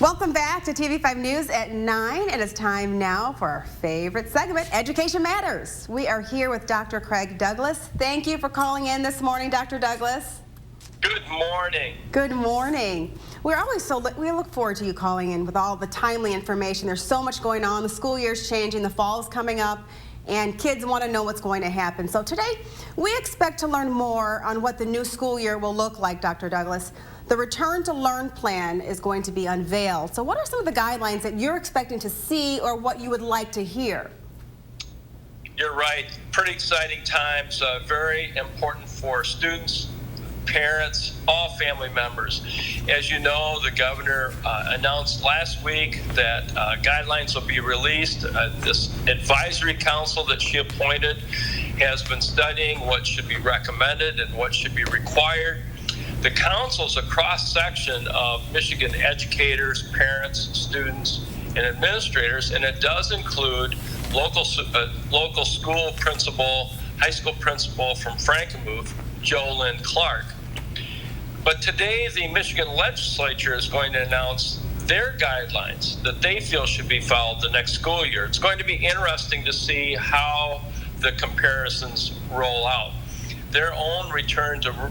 Welcome back to TV5 News at 9. It is time now for our favorite segment, Education Matters. We are here with Dr. Craig Douglas. Thank you for calling in this morning, Dr. Douglas. Good morning. Good morning. We look forward to you calling in with all the timely information. There's so much going on. The school year's changing, the fall's coming up, and kids want to know what's going to happen. So today, we expect to learn more on what the new school year will look like, Dr. Douglas. The Return to Learn plan is going to be unveiled. So what are some of the guidelines that you're expecting to see or what you would like to hear? You're right. Pretty exciting times. Very important for students, parents, all family members. As you know, the governor announced last week that guidelines will be released. This advisory council that she appointed has been studying what should be recommended and what should be required. The council is a cross-section of Michigan educators, parents, students, and administrators, and it does include local school principal, high school principal from Frankenmuth, Joe Lynn Clark. But today, the Michigan legislature is going to announce their guidelines that they feel should be followed the next school year. It's going to be interesting to see how the comparisons roll out. Their own Return to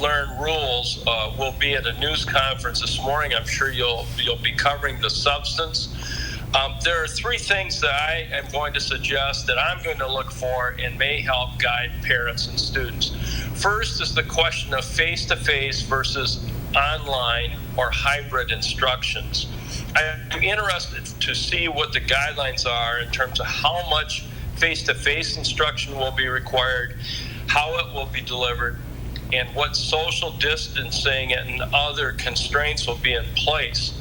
Learn rules will be at a news conference this morning. I'm sure you'll be covering the substance. There are three things that I am going to suggest that I'm going to look for and may help guide parents and students. First is the question of face-to-face versus online or hybrid instructions. I'm interested to see what the guidelines are in terms of how much face-to-face instruction will be required, how it will be delivered, and what social distancing and other constraints will be in place.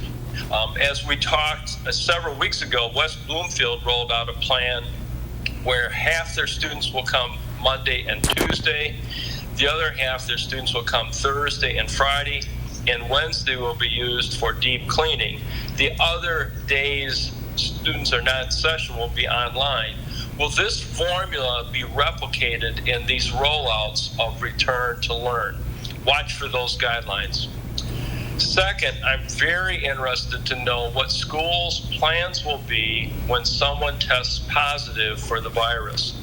As we talked several weeks ago, West Bloomfield rolled out a plan where half their students will come Monday and Tuesday, the other half their students will come Thursday and Friday, and Wednesday will be used for deep cleaning. The other days students are not in session will be online. Will this formula be replicated in these rollouts of Return to Learn? Watch for those guidelines. Second, I'm very interested to know what schools' plans will be when someone tests positive for the virus.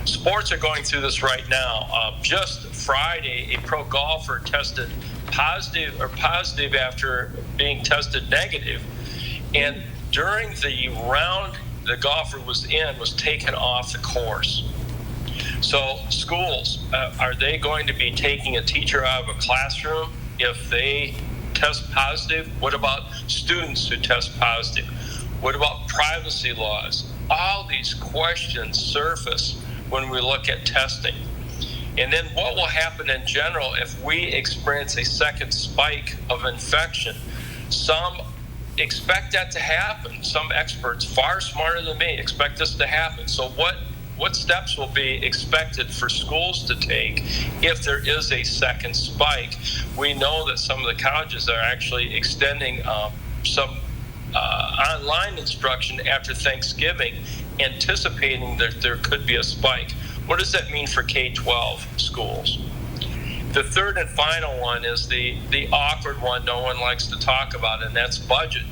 Sports are going through this right now. Just Friday, a pro golfer tested positive after being tested negative. And during the round the golfer was taken off the course. So schools, are they going to be taking a teacher out of a classroom if they test positive? What about students who test positive? What about privacy laws? All these questions surface when we look at testing. And then what will happen in general if we experience a second spike of infection? Some expect that to happen. Some experts, far smarter than me, expect this to happen. So what steps will be expected for schools to take if there is a second spike? We know that some of the colleges are actually extending some online instruction after Thanksgiving, anticipating that there could be a spike. What does that mean for K-12 schools? The third and final one is the awkward one no one likes to talk about, and that's budget.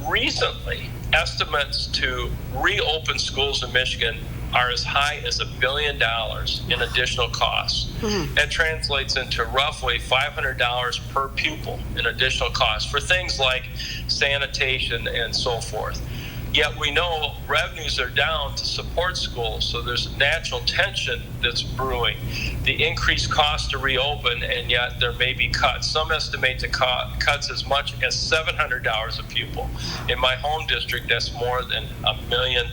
Recently, estimates to reopen schools in Michigan are as high as $1 billion in additional costs. Mm-hmm. That translates into roughly $500 per pupil in additional costs for things like sanitation and so forth. Yet we know revenues are down to support schools, so there's a natural tension that's brewing. The increased cost to reopen, and yet there may be cuts. Some estimate the cuts as much as $700 a pupil. In my home district, that's more than $1.4 million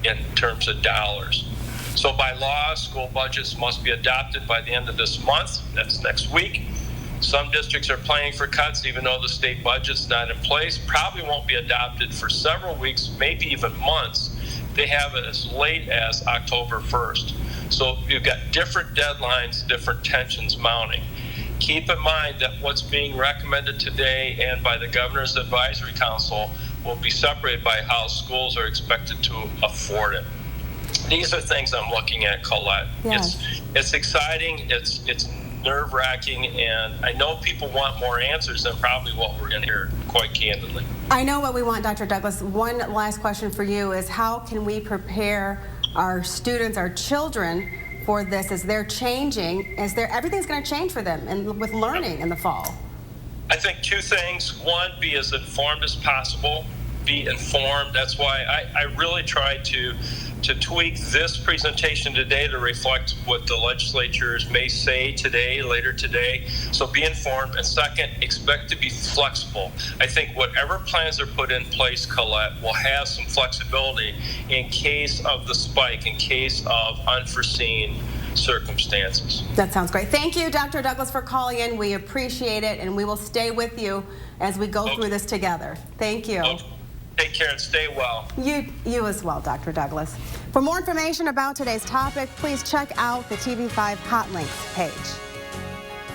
in terms of dollars. So by law, school budgets must be adopted by the end of this month. That's next week. Some districts are planning for cuts, even though the state budget's not in place. Probably won't be adopted for several weeks, maybe even months. They have it as late as October 1st. So you've got different deadlines, different tensions mounting. Keep in mind that what's being recommended today and by the Governor's Advisory Council will be separated by how schools are expected to afford it. These are things I'm looking at, Colette. Yes. It's exciting. It's nerve-wracking, and I know people want more answers than probably what we're going to hear, quite candidly. I know what we want, Dr. Douglas. One last question for you is how can we prepare our students, our children, for this as they're changing, everything's going to change for them and with learning in the fall? I think two things. One, be as informed as possible. Be informed. That's why I really tried to tweak this presentation today to reflect what the legislatures may say today, later today. So be informed. And second, expect to be flexible. I think whatever plans are put in place, Colette, will have some flexibility in case of the spike, in case of unforeseen circumstances. That sounds great. Thank you, Dr. Douglas, for calling in. We appreciate it, and we will stay with you as we go through this together. Thank you. Okay. Take care and stay well. You as well, Dr. Douglas. For more information about today's topic, please check out the TV5 Hot Links page.